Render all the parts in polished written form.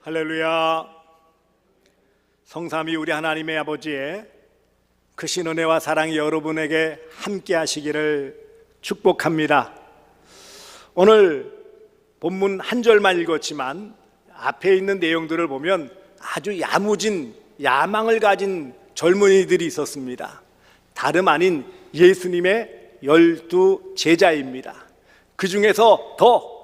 할렐루야. 성삼위 우리 하나님의 아버지의 크신 은혜와 사랑이 여러분에게 함께 하시기를 축복합니다. 오늘 본문 한 절만 읽었지만 앞에 있는 내용들을 보면 아주 야무진 야망을 가진 젊은이들이 있었습니다. 다름 아닌 예수님의 12 제자입니다. 그 중에서 더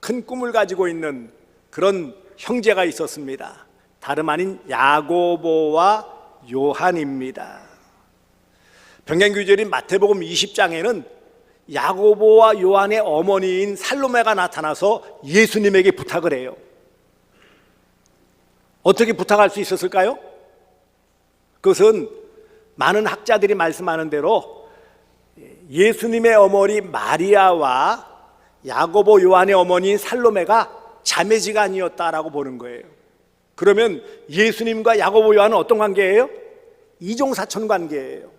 큰 꿈을 가지고 있는 그런 형제가 있었습니다. 다름 아닌 야고보와 요한입니다. 평행규절인 마태복음 20장에는 야고보와 요한의 어머니인 살로메가 나타나서 예수님에게 부탁을 해요. 어떻게 부탁할 수 있었을까요? 그것은 많은 학자들이 말씀하는 대로 예수님의 어머니 마리아와 야고보 요한의 어머니인 살로메가 자매지간이었다라고 보는 거예요. 그러면 예수님과 야고보 요한은 어떤 관계예요? 이종사촌 관계예요.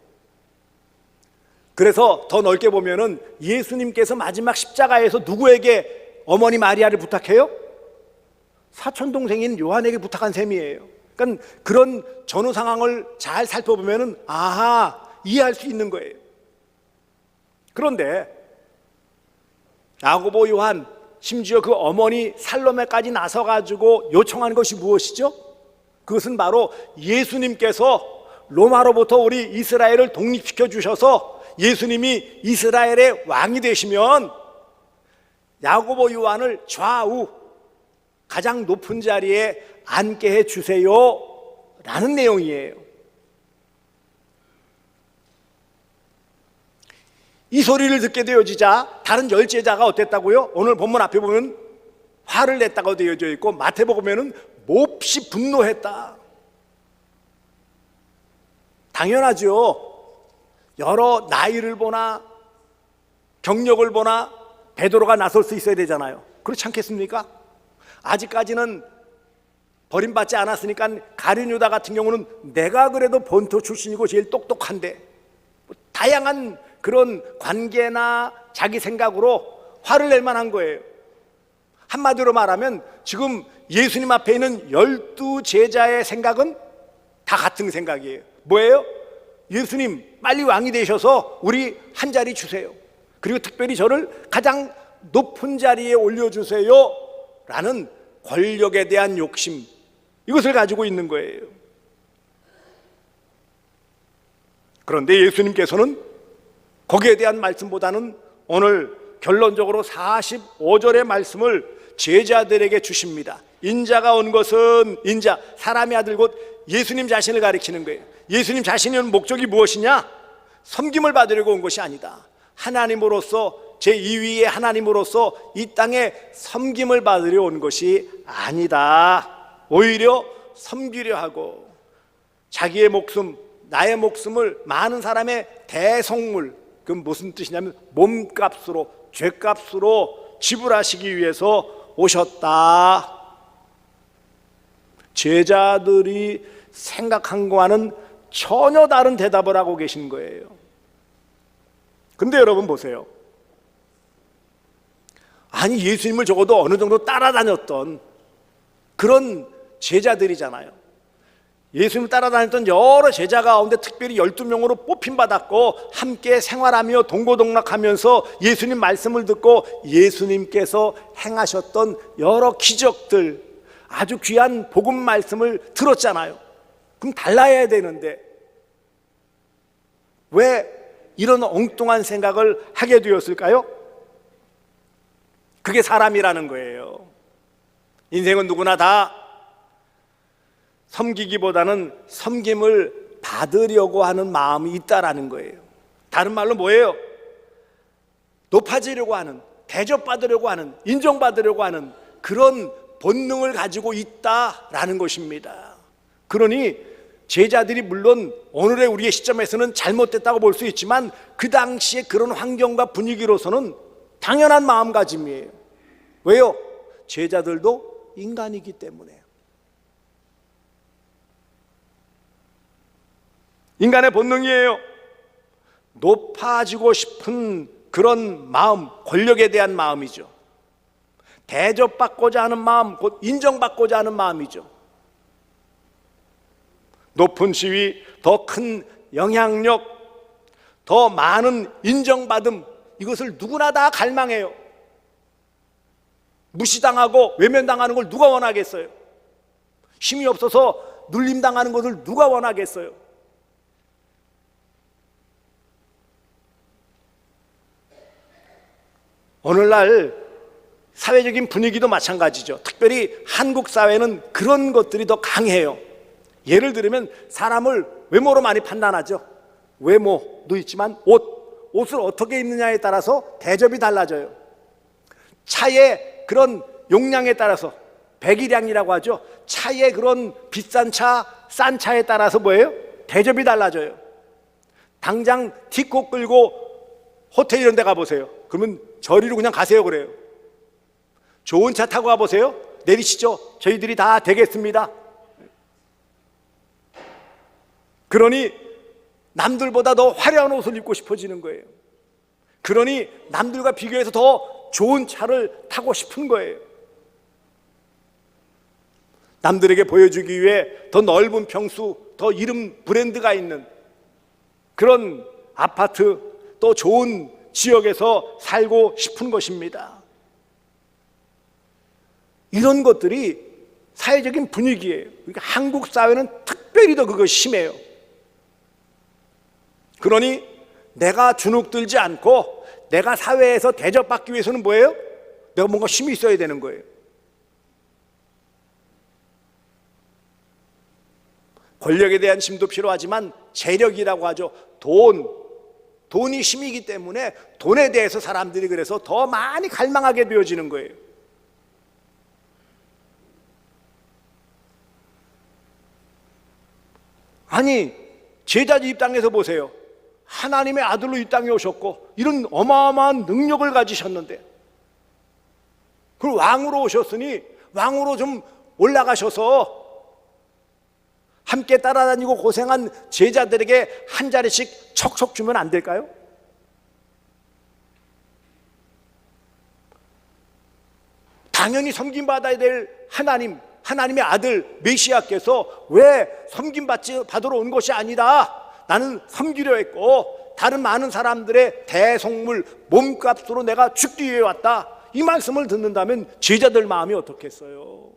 그래서 더 넓게 보면은 예수님께서 마지막 십자가에서 누구에게 어머니 마리아를 부탁해요? 사촌동생인 요한에게 부탁한 셈이에요. 그러니까 그런 전후 상황을 잘 살펴보면은 아하, 이해할 수 있는 거예요. 그런데 야고보 요한, 심지어 그 어머니 살로메까지 나서가지고 요청한 것이 무엇이죠? 그것은 바로 예수님께서 로마로부터 우리 이스라엘을 독립시켜 주셔서 예수님이 이스라엘의 왕이 되시면 야고보 요한을 좌우 가장 높은 자리에 앉게 해 주세요 라는 내용이에요. 이 소리를 듣게 되어지자 다른 10제자가 어땠다고요? 오늘 본문 앞에 보면 화를 냈다고 되어져 있고 마태복음에는 몹시 분노했다. 당연하죠. 여러 나이를 보나 경력을 보나 베드로가 나설 수 있어야 되잖아요. 그렇지 않겠습니까? 아직까지는 버림받지 않았으니까 가룟 유다 같은 경우는 내가 그래도 본토 출신이고 제일 똑똑한데, 다양한 그런 관계나 자기 생각으로 화를 낼 만한 거예요. 한마디로 말하면 지금 예수님 앞에 있는 12 제자의 생각은 다 같은 생각이에요. 뭐예요? 예수님 빨리 왕이 되셔서 우리 한 자리 주세요. 그리고 특별히 저를 가장 높은 자리에 올려주세요 라는 권력에 대한 욕심, 이것을 가지고 있는 거예요. 그런데 예수님께서는 거기에 대한 말씀보다는 오늘 결론적으로 45절의 말씀을 제자들에게 주십니다. 인자가 온 것은, 인자, 사람의 아들 곧 예수님 자신을 가리키는 거예요. 예수님 자신의 목적이 무엇이냐? 섬김을 받으려고 온 것이 아니다. 하나님으로서, 제2위의 하나님으로서 이 땅에 섬김을 받으려 온 것이 아니다. 오히려 섬기려 하고 자기의 목숨, 나의 목숨을 많은 사람의 대속물, 그건 무슨 뜻이냐면 몸값으로, 죄값으로 지불하시기 위해서 오셨다. 제자들이 생각한 거와는 전혀 다른 대답을 하고 계신 거예요. 근데 여러분 보세요. 아니, 예수님을 적어도 어느 정도 따라다녔던 그런 제자들이잖아요. 예수님을 따라다녔던 여러 제자 가운데 특별히 12명으로 뽑힘받았고 함께 생활하며 동고동락하면서 예수님 말씀을 듣고 예수님께서 행하셨던 여러 기적들, 아주 귀한 복음 말씀을 들었잖아요. 그럼 달라야 되는데 왜 이런 엉뚱한 생각을 하게 되었을까요? 그게 사람이라는 거예요. 인생은 누구나 다 섬기기보다는 섬김을 받으려고 하는 마음이 있다라는 거예요. 다른 말로 뭐예요? 높아지려고 하는, 대접받으려고 하는, 인정받으려고 하는 그런 본능을 가지고 있다라는 것입니다. 그러니 제자들이 물론 오늘의 우리의 시점에서는 잘못됐다고 볼 수 있지만 그 당시에 그런 환경과 분위기로서는 당연한 마음가짐이에요. 왜요? 제자들도 인간이기 때문에. 인간의 본능이에요. 높아지고 싶은 그런 마음, 권력에 대한 마음이죠. 대접받고자 하는 마음, 곧 인정받고자 하는 마음이죠. 높은 지위, 더 큰 영향력, 더 많은 인정받음, 이것을 누구나 다 갈망해요. 무시당하고 외면당하는 걸 누가 원하겠어요? 힘이 없어서 눌림당하는 것을 누가 원하겠어요? 오늘날 사회적인 분위기도 마찬가지죠. 특별히 한국 사회는 그런 것들이 더 강해요. 예를 들면 사람을 외모로 많이 판단하죠. 외모도 있지만 옷을 어떻게 입느냐에 따라서 대접이 달라져요. 차의 그런 용량에 따라서, 배기량이라고 하죠. 차의 그런 비싼 차, 싼 차에 따라서 뭐예요? 대접이 달라져요. 당장 티코 끌고 호텔 이런 데 가보세요. 그러면 저리로 그냥 가세요 그래요. 좋은 차 타고 가보세요. 내리시죠. 저희들이 다 되겠습니다. 그러니 남들보다 더 화려한 옷을 입고 싶어지는 거예요. 그러니 남들과 비교해서 더 좋은 차를 타고 싶은 거예요. 남들에게 보여주기 위해 더 넓은 평수, 더 이름 브랜드가 있는 그런 아파트, 또 좋은 지역에서 살고 싶은 것입니다. 이런 것들이 사회적인 분위기예요. 그러니까 한국 사회는 특별히 더 그것이 심해요. 그러니 내가 주눅들지 않고 내가 사회에서 대접받기 위해서는 뭐예요? 내가 뭔가 힘이 있어야 되는 거예요. 권력에 대한 힘도 필요하지만 재력이라고 하죠. 돈이 힘이기 때문에 돈에 대해서 사람들이 그래서 더 많이 갈망하게 되어지는 거예요. 아니, 제자들 입장에서 보세요. 하나님의 아들로 이 땅에 오셨고 이런 어마어마한 능력을 가지셨는데, 그리고 왕으로 오셨으니 왕으로 좀 올라가셔서 함께 따라다니고 고생한 제자들에게 한 자리씩 척척 주면 안 될까요? 당연히 섬김받아야 될 하나님의 아들 메시아께서 왜 섬김받으러 온 것이 아니다, 나는 섬기려 했고 다른 많은 사람들의 대속물 몸값으로 내가 죽기 위해 왔다, 이 말씀을 듣는다면 제자들 마음이 어떻겠어요?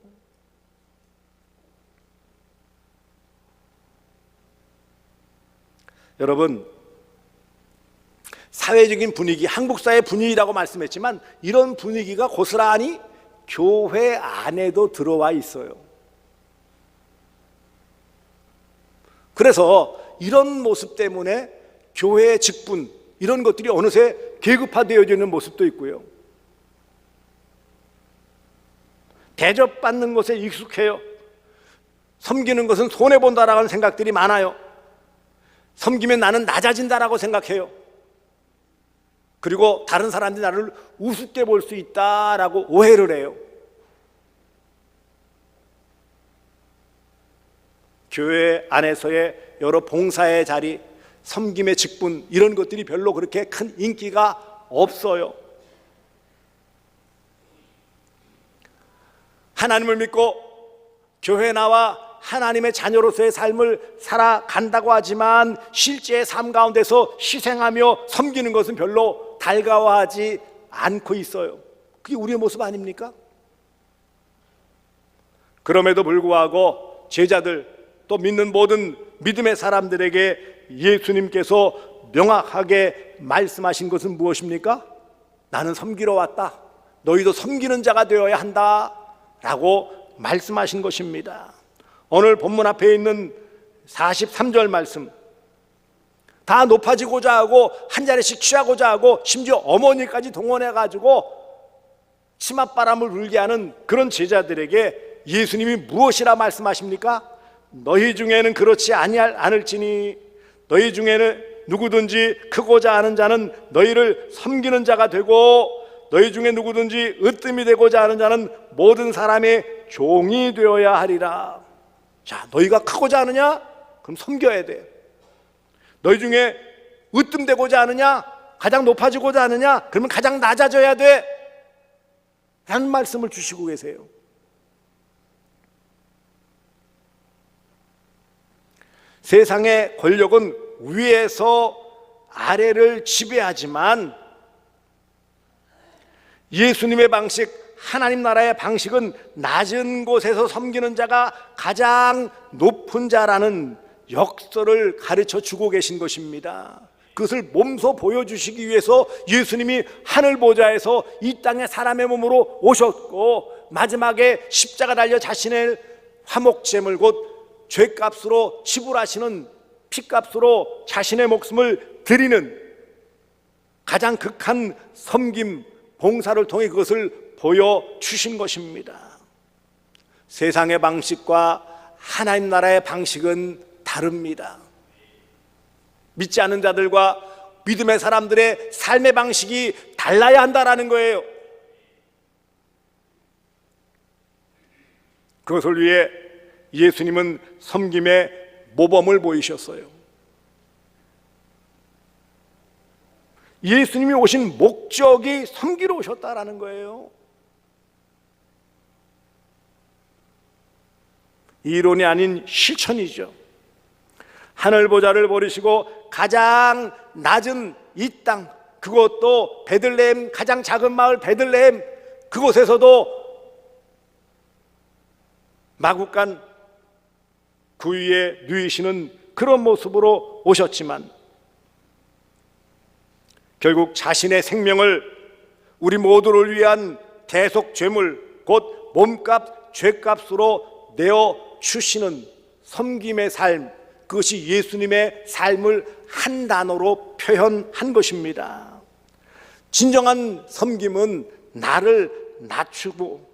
여러분, 사회적인 분위기, 한국 사회 분위기라고 말씀했지만 이런 분위기가 고스란히 교회 안에도 들어와 있어요. 그래서 이런 모습 때문에 교회의 직분, 이런 것들이 어느새 계급화되어지는 모습도 있고요. 대접받는 것에 익숙해요. 섬기는 것은 손해본다라는 생각들이 많아요. 섬기면 나는 낮아진다라고 생각해요. 그리고 다른 사람들이 나를 우습게 볼 수 있다라고 오해를 해요. 교회 안에서의 여러 봉사의 자리, 섬김의 직분, 이런 것들이 별로 그렇게 큰 인기가 없어요. 하나님을 믿고 교회 나와 하나님의 자녀로서의 삶을 살아간다고 하지만 실제의 삶 가운데서 희생하며 섬기는 것은 별로 달가워하지 않고 있어요. 그게 우리의 모습 아닙니까? 그럼에도 불구하고 제자들, 또 믿는 모든 믿음의 사람들에게 예수님께서 명확하게 말씀하신 것은 무엇입니까? 나는 섬기러 왔다, 너희도 섬기는 자가 되어야 한다 라고 말씀하신 것입니다. 오늘 본문 앞에 있는 43절 말씀, 다 높아지고자 하고 한 자리씩 취하고자 하고 심지어 어머니까지 동원해가지고 치맛바람을 불게 하는 그런 제자들에게 예수님이 무엇이라 말씀하십니까? 너희 중에는 그렇지 않을지니 너희 중에는 누구든지 크고자 하는 자는 너희를 섬기는 자가 되고 너희 중에 누구든지 으뜸이 되고자 하는 자는 모든 사람의 종이 되어야 하리라. 자, 너희가 크고자 하느냐? 그럼 섬겨야 돼. 너희 중에 으뜸되고자 하느냐? 가장 높아지고자 하느냐? 그러면 가장 낮아져야 돼. 라는 말씀을 주시고 계세요. 세상의 권력은 위에서 아래를 지배하지만 예수님의 방식, 하나님 나라의 방식은 낮은 곳에서 섬기는 자가 가장 높은 자라는 역설을 가르쳐 주고 계신 것입니다. 그것을 몸소 보여주시기 위해서 예수님이 하늘 보좌에서 이 땅에 사람의 몸으로 오셨고, 마지막에 십자가 달려 자신의 화목제물 곧 죄값으로 지불하시는 피값으로 자신의 목숨을 드리는 가장 극한 섬김, 봉사를 통해 그것을 보여주신 것입니다. 세상의 방식과 하나님 나라의 방식은 다릅니다. 믿지 않는 자들과 믿음의 사람들의 삶의 방식이 달라야 한다라는 거예요. 그것을 위해 예수님은 섬김의 모범을 보이셨어요. 예수님이 오신 목적이 섬기러 오셨다라는 거예요. 이론이 아닌 실천이죠. 하늘 보좌를 버리시고 가장 낮은 이 땅, 그것도 베들레헴, 가장 작은 마을 베들레헴, 그곳에서도 마구간 구유에 누이시는 그런 모습으로 오셨지만 결국 자신의 생명을 우리 모두를 위한 대속 죄물 곧 몸값, 죄값으로 내어 주시는 섬김의 삶, 그것이 예수님의 삶을 한 단어로 표현한 것입니다. 진정한 섬김은 나를 낮추고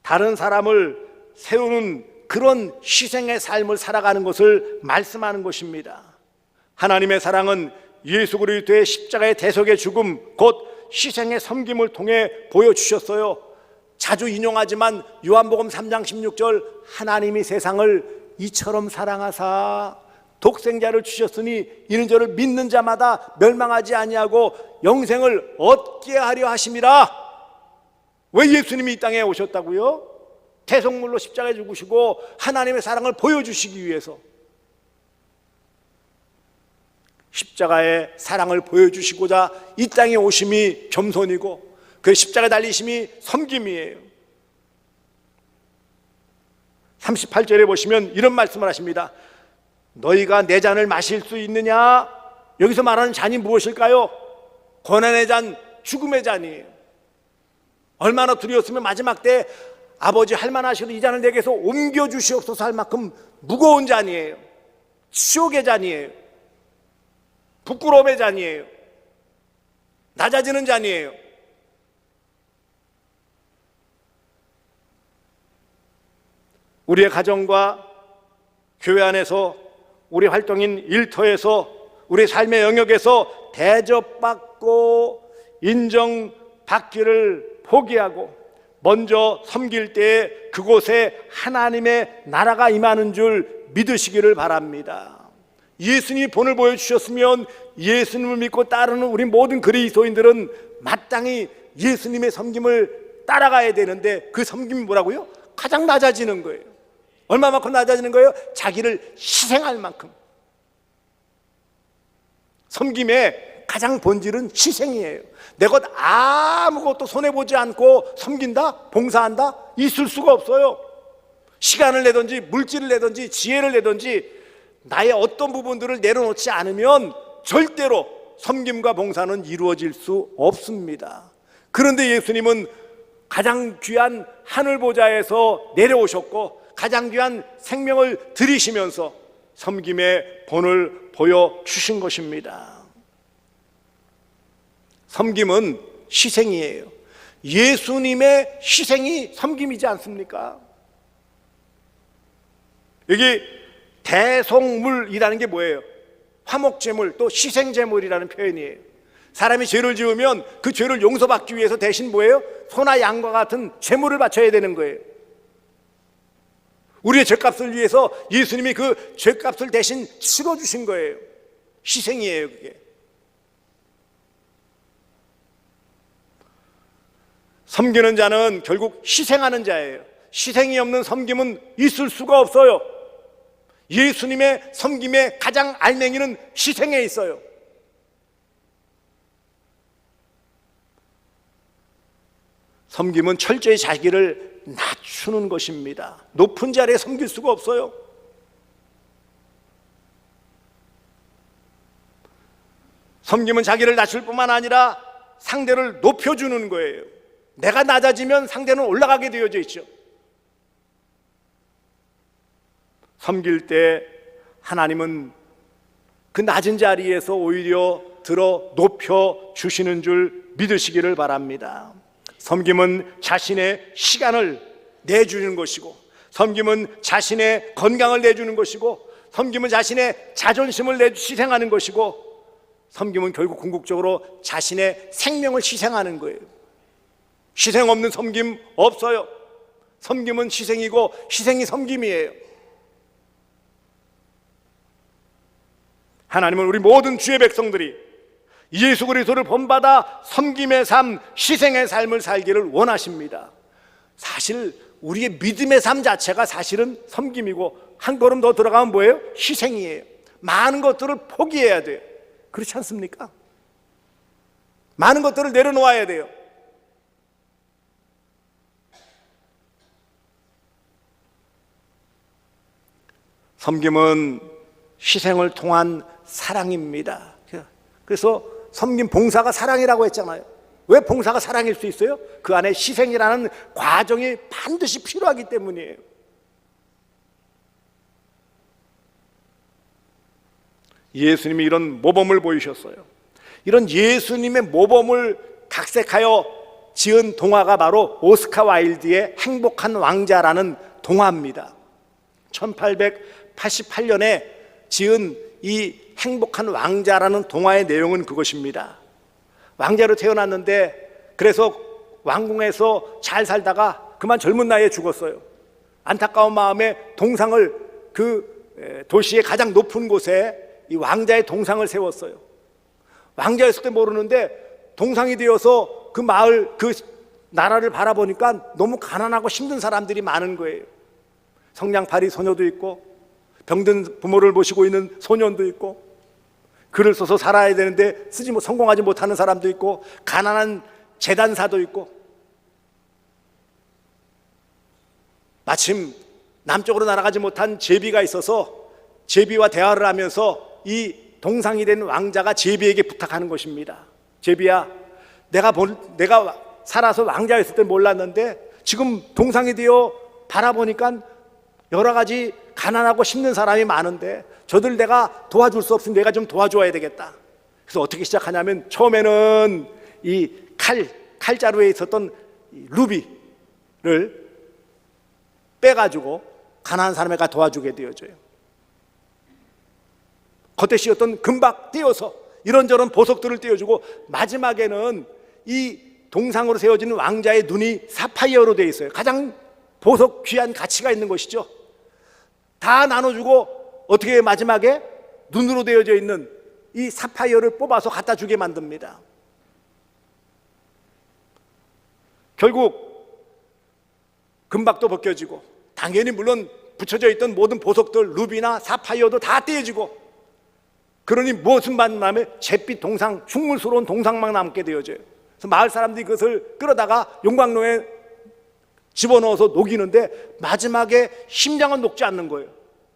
다른 사람을 세우는 그런 희생의 삶을 살아가는 것을 말씀하는 것입니다. 하나님의 사랑은 예수 그리스도의 십자가의 대속의 죽음 곧 희생의 섬김을 통해 보여주셨어요. 자주 인용하지만 요한복음 3장 16절, 하나님이 세상을 이처럼 사랑하사 독생자를 주셨으니 이는 저를 믿는 자마다 멸망하지 아니하고 영생을 얻게 하려 하심이라. 왜 예수님이 이 땅에 오셨다고요? 대속물로 십자가에 죽으시고 하나님의 사랑을 보여주시기 위해서, 십자가의 사랑을 보여주시고자 이 땅에 오심이 겸손이고 그 십자가에 달리심이 섬김이에요. 38절에 보시면 이런 말씀을 하십니다. 너희가 내 잔을 마실 수 있느냐? 여기서 말하는 잔이 무엇일까요? 고난의 잔, 죽음의 잔이에요. 얼마나 두려웠으면 마지막 때 아버지 할만하시도 이 잔을 내게서 옮겨주시옵소서 할 만큼 무거운 잔이에요. 지옥의 잔이에요. 부끄러움의 잔이에요. 낮아지는 잔이에요. 우리의 가정과 교회 안에서, 우리 활동인 일터에서, 우리 삶의 영역에서 대접받고 인정받기를 포기하고 먼저 섬길 때에 그곳에 하나님의 나라가 임하는 줄 믿으시기를 바랍니다. 예수님이 본을 보여주셨으면 예수님을 믿고 따르는 우리 모든 그리스도인들은 마땅히 예수님의 섬김을 따라가야 되는데, 그 섬김이 뭐라고요? 가장 낮아지는 거예요. 얼마만큼 낮아지는 거예요? 자기를 희생할 만큼. 섬김의 가장 본질은 희생이에요. 내 것 아무것도 손해보지 않고 섬긴다? 봉사한다? 있을 수가 없어요. 시간을 내든지 물질을 내든지 지혜를 내든지 나의 어떤 부분들을 내려놓지 않으면 절대로 섬김과 봉사는 이루어질 수 없습니다. 그런데 예수님은 가장 귀한 하늘 보좌에서 내려오셨고 가장 귀한 생명을 드리시면서 섬김의 본을 보여주신 것입니다. 섬김은 희생이에요. 예수님의 희생이 섬김이지 않습니까? 여기 대속물이라는 게 뭐예요? 화목제물 또 희생제물이라는 표현이에요. 사람이 죄를 지으면 그 죄를 용서받기 위해서 대신 뭐예요? 소나 양과 같은 제물을 바쳐야 되는 거예요. 우리의 죄값을 위해서 예수님이 그 죄값을 대신 치러주신 거예요. 희생이에요, 그게. 섬기는 자는 결국 희생하는 자예요. 희생이 없는 섬김은 있을 수가 없어요. 예수님의 섬김의 가장 알맹이는 희생에 있어요. 섬김은 철저히 자기를 낮추는 것입니다. 높은 자리에 섬길 수가 없어요. 섬김은 자기를 낮출 뿐만 아니라 상대를 높여주는 거예요. 내가 낮아지면 상대는 올라가게 되어져 있죠. 섬길 때 하나님은 그 낮은 자리에서 오히려 들어 높여 주시는 줄 믿으시기를 바랍니다. 섬김은 자신의 시간을 내주는 것이고, 섬김은 자신의 건강을 내주는 것이고, 섬김은 자신의 자존심을 희생하는 것이고, 섬김은 결국 궁극적으로 자신의 생명을 희생하는 거예요. 희생 없는 섬김 없어요. 섬김은 희생이고 희생이 섬김이에요. 하나님은 우리 모든 주의 백성들이 예수 그리스도를 본받아 섬김의 삶, 희생의 삶을 살기를 원하십니다. 사실 우리의 믿음의 삶 자체가 사실은 섬김이고, 한 걸음 더 들어가면 뭐예요? 희생이에요. 많은 것들을 포기해야 돼요. 그렇지 않습니까? 많은 것들을 내려놓아야 돼요. 섬김은 희생을 통한 사랑입니다. 그래서 섬김 봉사가 사랑이라고 했잖아요. 왜 봉사가 사랑일 수 있어요? 그 안에 희생이라는 과정이 반드시 필요하기 때문이에요. 예수님이 이런 모범을 보이셨어요. 이런 예수님의 모범을 각색하여 지은 동화가 바로 오스카 와일드의 행복한 왕자라는 동화입니다. 1888년에 지은 이 행복한 왕자라는 동화의 내용은 그것입니다. 왕자로 태어났는데, 그래서 왕궁에서 잘 살다가 그만 젊은 나이에 죽었어요. 안타까운 마음에 동상을, 그 도시의 가장 높은 곳에 이 왕자의 동상을 세웠어요. 왕자였을 때 모르는데 동상이 되어서 그 마을, 그 나라를 바라보니까 너무 가난하고 힘든 사람들이 많은 거예요. 성냥팔이 소녀도 있고, 병든 부모를 모시고 있는 소년도 있고, 글을 써서 살아야 되는데 성공하지 못하는 사람도 있고, 가난한 재단사도 있고. 마침 남쪽으로 날아가지 못한 제비가 있어서 제비와 대화를 하면서 이 동상이 된 왕자가 제비에게 부탁하는 것입니다. 제비야, 내가 살아서 왕자였을 때 몰랐는데 지금 동상이 되어 바라보니까 여러 가지 가난하고 힘든 사람이 많은데 저들 내가 도와줄 수 없으니 내가 좀 도와줘야 되겠다. 그래서 어떻게 시작하냐면, 처음에는 이 칼자루에 있었던 루비를 빼가지고 가난한 사람에게 도와주게 되어져요. 겉에 씌웠던 금박 띄어서 이런저런 보석들을 띄워주고, 마지막에는 이 동상으로 세워진 왕자의 눈이 사파이어로 되어 있어요. 가장 보석 귀한 가치가 있는 것이죠. 다 나눠주고 어떻게 마지막에 눈으로 되어져 있는 이 사파이어를 뽑아서 갖다 주게 만듭니다. 결국 금박도 벗겨지고, 당연히 물론 붙여져 있던 모든 보석들, 루비나 사파이어도 다 떼어지고, 그러니 무엇은 만나면 잿빛 동상, 흉물스러운 동상만 남게 되어져요. 그래서 마을 사람들이 그것을 끌어다가 용광로에 집어넣어서 녹이는데 마지막에 심장은 녹지 않는 거예요.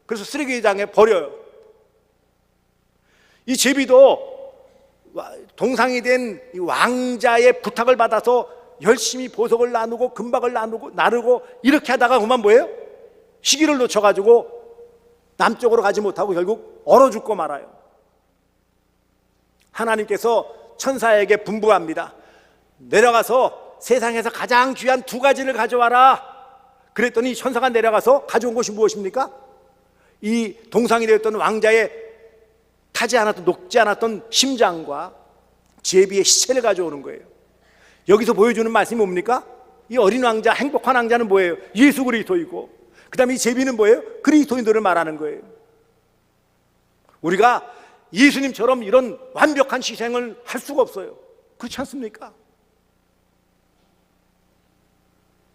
그래서 쓰레기장에 버려요. 이 제비도 동상이 된 이 왕자의 부탁을 받아서 열심히 보석을 나누고 금박을 나누고 이렇게 하다가 그만 뭐예요? 시기를 놓쳐가지고 남쪽으로 가지 못하고 결국 얼어 죽고 말아요. 하나님께서 천사에게 분부합니다. 내려가서 세상에서 가장 귀한 2가지를 가져와라. 그랬더니 천사가 내려가서 가져온 것이 무엇입니까? 이 동상이 되었던 왕자의 타지 않았던, 녹지 않았던 심장과 제비의 시체를 가져오는 거예요. 여기서 보여주는 말씀이 뭡니까? 이 어린 왕자, 행복한 왕자는 뭐예요? 예수 그리스도이고, 그 다음에 이 제비는 뭐예요? 그리스도인들을 말하는 거예요. 우리가 예수님처럼 이런 완벽한 희생을 할 수가 없어요. 그렇지 않습니까?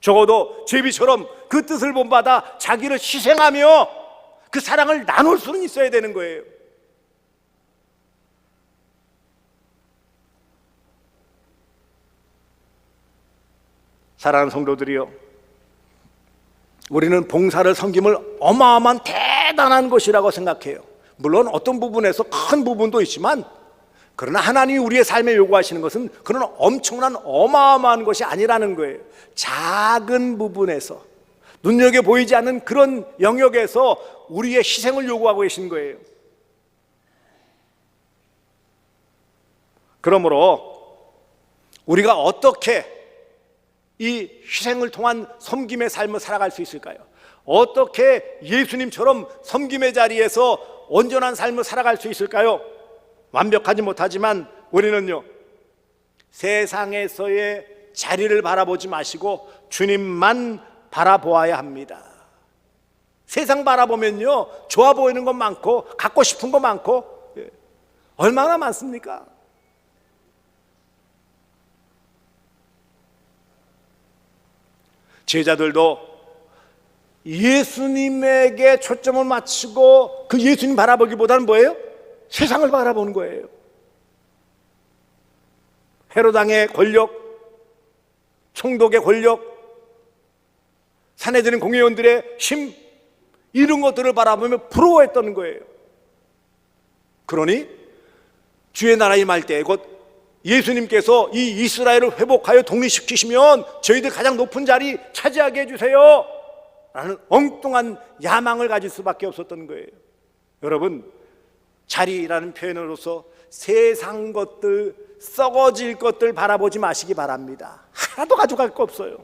적어도 제비처럼 그 뜻을 본받아 자기를 희생하며 그 사랑을 나눌 수는 있어야 되는 거예요. 사랑하는 성도들이요, 우리는 봉사를 섬김을 어마어마한 대단한 것이라고 생각해요. 물론 어떤 부분에서 큰 부분도 있지만, 그러나 하나님이 우리의 삶에 요구하시는 것은 그런 엄청난 어마어마한 것이 아니라는 거예요. 작은 부분에서, 눈여겨 보이지 않는 그런 영역에서 우리의 희생을 요구하고 계신 거예요. 그러므로 우리가 어떻게 이 희생을 통한 섬김의 삶을 살아갈 수 있을까요? 어떻게 예수님처럼 섬김의 자리에서 온전한 삶을 살아갈 수 있을까요? 완벽하지 못하지만 우리는요, 세상에서의 자리를 바라보지 마시고 주님만 바라보아야 합니다. 세상 바라보면요, 좋아 보이는 것 많고 갖고 싶은 것 많고, 얼마나 많습니까? 제자들도 예수님에게 초점을 맞추고 그 예수님 바라보기보다는 뭐예요? 세상을 바라보는 거예요. 헤로당의 권력, 총독의 권력, 산헤드린 공회원들의 힘, 이런 것들을 바라보며 부러워했던 거예요. 그러니 주의 나라 임할 때 곧 예수님께서 이 이스라엘을 회복하여 독립시키시면 저희들 가장 높은 자리 차지하게 해주세요 라는 엉뚱한 야망을 가질 수밖에 없었던 거예요. 여러분, 자리라는 표현으로서 세상 것들, 썩어질 것들 바라보지 마시기 바랍니다. 하나도 가져갈 거 없어요.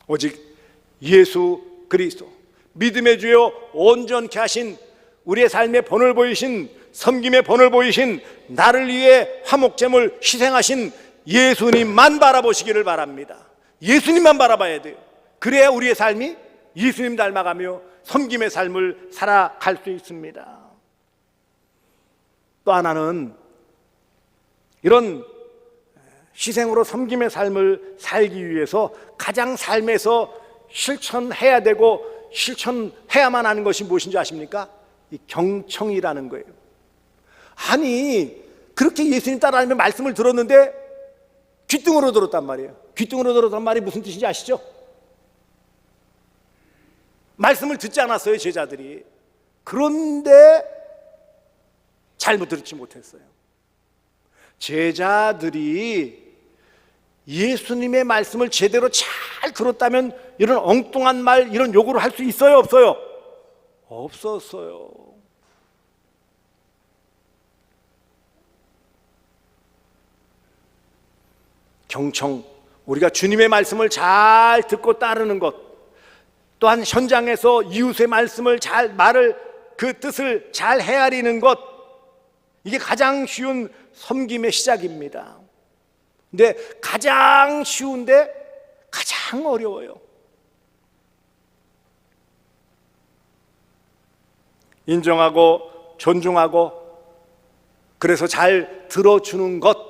오직 예수 그리스도, 믿음의 주요 온전케 하신, 우리의 삶의 본을 보이신, 섬김의 본을 보이신, 나를 위해 화목제물 희생하신 예수님만 바라보시기를 바랍니다. 예수님만 바라봐야 돼요. 그래야 우리의 삶이 예수님 닮아가며 섬김의 삶을 살아갈 수 있습니다. 또 하나는 이런 희생으로 섬김의 삶을 살기 위해서 가장 삶에서 실천해야 되고 실천해야만 하는 것이 무엇인지 아십니까? 이 경청이라는 거예요. 아니, 그렇게 예수님 따라하며 말씀을 들었는데 귓등으로 들었단 말이에요. 귓등으로 들었단 말이 무슨 뜻인지 아시죠? 말씀을 듣지 않았어요, 제자들이. 그런데 잘못 듣지 못했어요. 제자들이 예수님의 말씀을 제대로 잘 들었다면 이런 엉뚱한 말, 이런 요구를 할 수 있어요, 없어요? 없었어요. 경청, 우리가 주님의 말씀을 잘 듣고 따르는 것, 또한 현장에서 이웃의 말씀을 잘, 그 뜻을 잘 헤아리는 것, 이게 가장 쉬운 섬김의 시작입니다. 근데 가장 쉬운데 가장 어려워요. 인정하고 존중하고 그래서 잘 들어주는 것,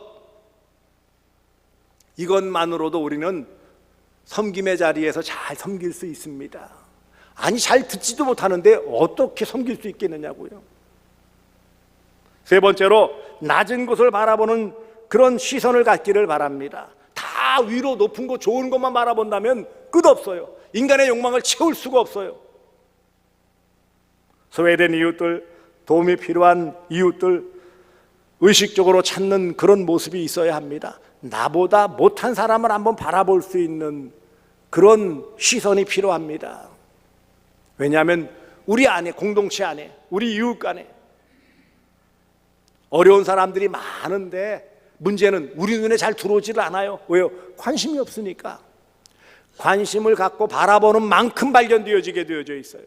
이것만으로도 우리는 섬김의 자리에서 잘 섬길 수 있습니다. 아니, 잘 듣지도 못하는데 어떻게 섬길 수 있겠느냐고요. 세 번째로, 낮은 곳을 바라보는 그런 시선을 갖기를 바랍니다. 다 위로 높은 거, 좋은 것만 바라본다면 끝없어요. 인간의 욕망을 채울 수가 없어요. 소외된 이웃들, 도움이 필요한 이웃들, 의식적으로 찾는 그런 모습이 있어야 합니다. 나보다 못한 사람을 한번 바라볼 수 있는 그런 시선이 필요합니다. 왜냐하면 우리 안에, 공동체 안에, 우리 이웃 간에 어려운 사람들이 많은데 문제는 우리 눈에 잘 들어오지를 않아요. 왜요? 관심이 없으니까. 관심을 갖고 바라보는 만큼 발견되어지게 되어져 있어요.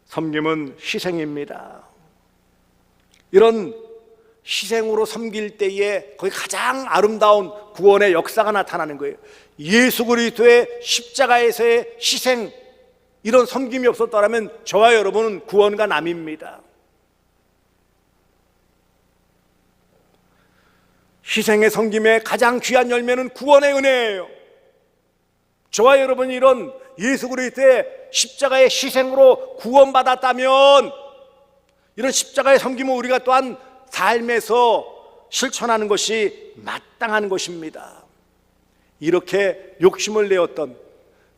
섬김은 희생입니다. 이런 희생으로 섬길 때에 거기 가장 아름다운 구원의 역사가 나타나는 거예요. 예수 그리스도의 십자가에서의 희생, 이런 섬김이 없었더라면 저와 여러분은 구원과 남입니다. 희생의 섬김의 가장 귀한 열매는 구원의 은혜예요. 저와 여러분이 이런 예수 그리스도의 십자가의 희생으로 구원받았다면 이런 십자가의 섬김을 우리가 또한 삶에서 실천하는 것이 마땅한 것입니다. 이렇게 욕심을 내었던,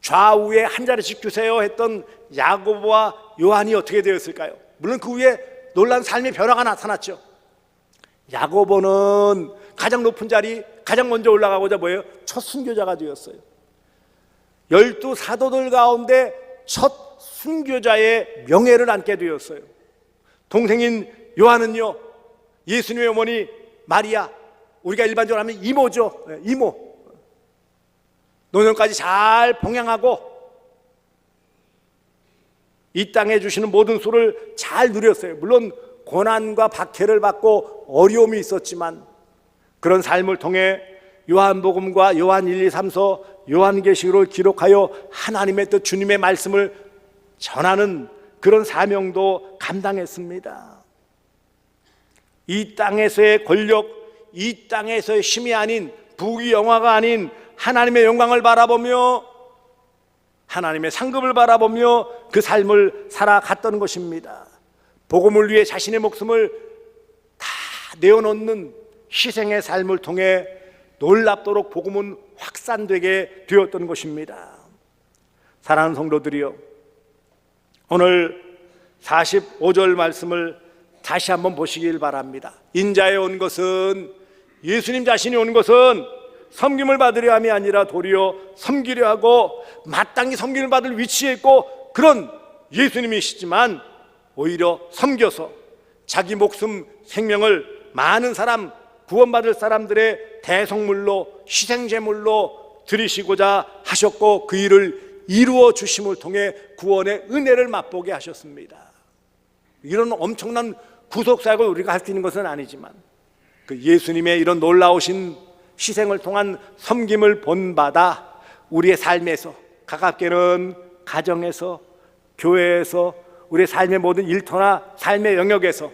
좌우에 한 자리씩 주세요 했던 야고보와 요한이 어떻게 되었을까요? 물론 그 후에 놀라운 삶의 변화가 나타났죠. 야고보는 가장 높은 자리, 가장 먼저 올라가고자 뭐예요? 첫 순교자가 되었어요. 12사도들 가운데 첫 순교자의 명예를 안게 되었어요. 동생인 요한은요, 예수님의 어머니 마리아, 우리가 일반적으로 하면 이모죠. 이모. 노년까지 잘 봉양하고 이 땅에 주시는 모든 수를 잘 누렸어요. 물론 고난과 박해를 받고 어려움이 있었지만 그런 삶을 통해 요한복음과 요한 1, 2, 3서 요한계시록을 기록하여 하나님의 뜻, 주님의 말씀을 전하는 그런 사명도 감당했습니다. 이 땅에서의 권력, 이 땅에서의 힘이 아닌, 부귀 영화가 아닌 하나님의 영광을 바라보며 하나님의 상급을 바라보며 그 삶을 살아갔던 것입니다. 복음을 위해 자신의 목숨을 다 내어놓는 희생의 삶을 통해 놀랍도록 복음은 확산되게 되었던 것입니다. 사랑하는 성도들이여, 오늘 45절 말씀을 다시 한번 보시길 바랍니다. 인자에 온 것은, 예수님 자신이 온 것은 섬김을 받으려 함이 아니라 도리어 섬기려 하고 마땅히 섬김을 받을 위치에 있고 그런 예수님이시지만 오히려 섬겨서 자기 목숨 생명을 많은 사람, 구원받을 사람들의 대성물로, 희생제물로 드리시고자 하셨고 그 일을 이루어 주심을 통해 구원의 은혜를 맛보게 하셨습니다. 이런 엄청난 구속사역을 우리가 할 수 있는 것은 아니지만 그 예수님의 이런 놀라우신 희생을 통한 섬김을 본받아 우리의 삶에서, 가깝게는 가정에서, 교회에서, 우리의 삶의 모든 일터나 삶의 영역에서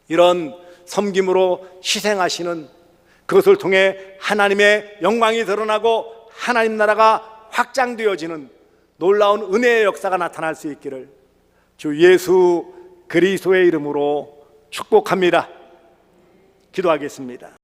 이런 섬김으로 희생하시는, 그것을 통해 하나님의 영광이 드러나고 하나님 나라가 확장되어지는 놀라운 은혜의 역사가 나타날 수 있기를 주 예수 그리스도의 이름으로 축복합니다. 기도하겠습니다.